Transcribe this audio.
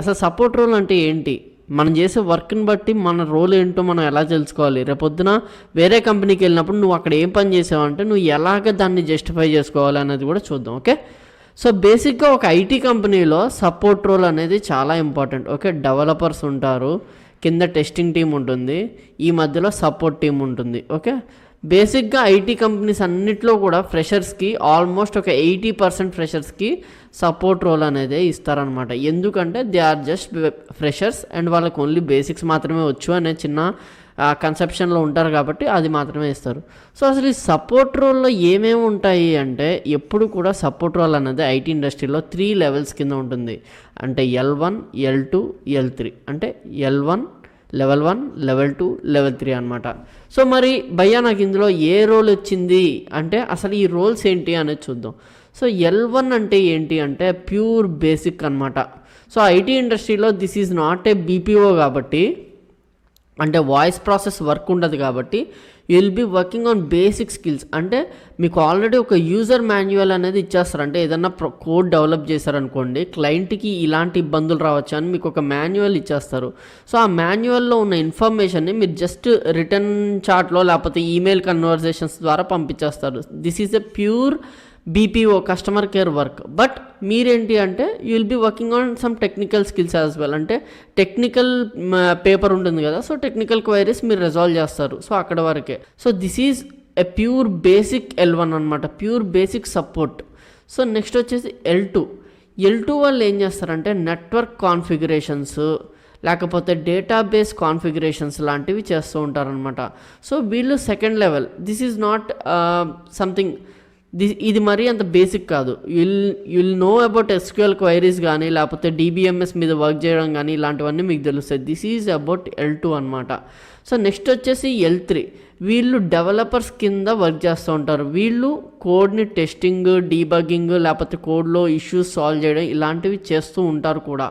అసలు support role అంటే ఏంటి, మనం చేసే వర్క్ని బట్టి మన రోల్ ఏంటో మనం ఎలా తెలుసుకోవాలి, రేపొద్దున వేరే కంపెనీకి వెళ్ళినప్పుడు నువ్వు అక్కడ ఏం పని చేసావంటే నువ్వు ఎలాగ దాన్ని జస్టిఫై చేసుకోవాలి అనేది కూడా చూద్దాం. ఓకే, సో బేసిక్గా ఒక ఐటీ కంపెనీలో సపోర్ట్ రోల్ అనేది చాలా ఇంపార్టెంట్. ఓకే, డెవలపర్స్ ఉంటారు, కింద టెస్టింగ్ టీం ఉంటుంది, ఈ మధ్యలో సపోర్ట్ టీం ఉంటుంది. ఓకే, బేసిక్గా ఐటీ కంపెనీస్ అన్నిట్లో కూడా ఫ్రెషర్స్కి ఆల్మోస్ట్ ఒక 80% ఫ్రెషర్స్కి సపోర్ట్ రోల్ అనేది ఇస్తారనమాట. ఎందుకంటే they are just freshers and వాళ్ళకి ఓన్లీ బేసిక్స్ మాత్రమే వచ్చు అనే చిన్న కన్సెప్షన్లో ఉంటారు కాబట్టి అది మాత్రమే ఇస్తారు. సో అసలు ఈ సపోర్ట్ రోల్లో ఏమేమి ఉంటాయి అంటే ఎప్పుడు కూడా సపోర్ట్ రోల్ అనేది ఐటీ ఇండస్ట్రీలో 3 లెవెల్స్ కింద ఉంటుంది. అంటే L1, L2, L3. అంటే L1 లెవెల్ 1, లెవెల్ 2, లెవెల్ 3 అనమాట. సో మరి భయ్యా నాకు ఇందులో ఏ రోల్ వచ్చింది అంటే అసలు ఈ రోల్స్ ఏంటి అనేది చూద్దాం. సో L1 అంటే ఏంటి అంటే ప్యూర్ బేసిక్ అనమాట. సో ఐటీ ఇండస్ట్రీలో this is not a BPO కాబట్టి, అంటే వాయిస్ ప్రాసెస్ వర్క్ ఉండదు కాబట్టి you will be working on basic skills. అంటే మీకు ఆల్రెడీ ఒక యూజర్ మాన్యువల్ అనేది ఇచ్చేస్తారు. అంటే ఏదన్నా కోడ్ డెవలప్ చేశారనుకోండి, క్లయింట్కి ఇలాంటి ఇబ్బందులు రావచ్చు అని మీకు ఒక మాన్యువల్ ఇచ్చేస్తారు. సో ఆ మాన్యువల్లో ఉన్న ఇన్ఫర్మేషన్ని మీరు జస్ట్ రిటర్న్ చాట్లో లేకపోతే ఈమెయిల్ కన్వర్జేషన్స్ ద్వారా పంపించేస్తారు. This is a pure BPO, customer care work. But మీరేంటి అంటే you will be working on some technical skills as well. అంటే టెక్నికల్ పేపర్ ఉంటుంది కదా, సో టెక్నికల్ క్వైరీస్ మీరు రిజాల్వ్ చేస్తారు. సో అక్కడ వరకే. So this is a pure basic L1 అనమాట, pure basic support. So next వచ్చేసి L2 వాళ్ళు ఏం చేస్తారంటే నెట్వర్క్ కాన్ఫిగరేషన్స్ లేకపోతే డేటాబేస్ కాన్ఫిగరేషన్స్ లాంటివి చేస్తూ ఉంటారనమాట. సో వీళ్ళు second level. This is not something, ఇది మరీ అంత బేసిక్ కాదు. You'll know about SQL queries కానీ లేకపోతే DBMS మీద వర్క్ చేయడం కానీ ఇలాంటివన్నీ మీకు తెలుస్తాయి. దిస్ ఈజ్ అబౌట్ L2 అనమాట. సో నెక్స్ట్ వచ్చేసి L3. వీళ్ళు డెవలపర్స్ కింద వర్క్ చేస్తూ ఉంటారు. వీళ్ళు కోడ్ని టెస్టింగ్, డీబగ్గింగ్ లేకపోతే కోడ్లో ఇష్యూస్ సాల్వ్ చేయడం ఇలాంటివి చేస్తూ ఉంటారు కూడా.